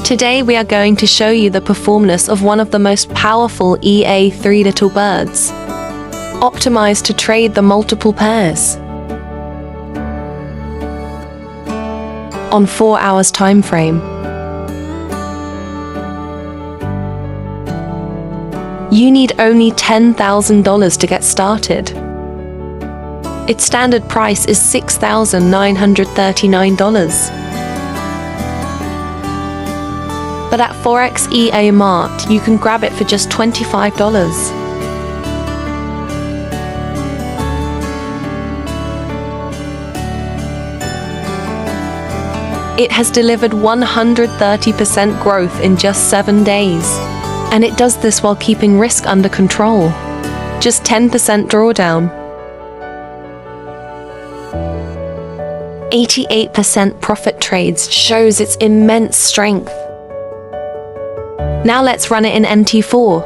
Today we are going to show you the performance of one of the most powerful EA3 little birds, optimized to trade the multiple pairs. On 4 hours time frame. You need only $10,000 to get started. Its standard price is $6,939. But at Forex EA Mart, you can grab it for just $25. It has delivered 130% growth in just 7 days. And it does this while keeping risk under control. Just 10% drawdown. 88% profit trades shows its immense strength. Now let's run it in MT4.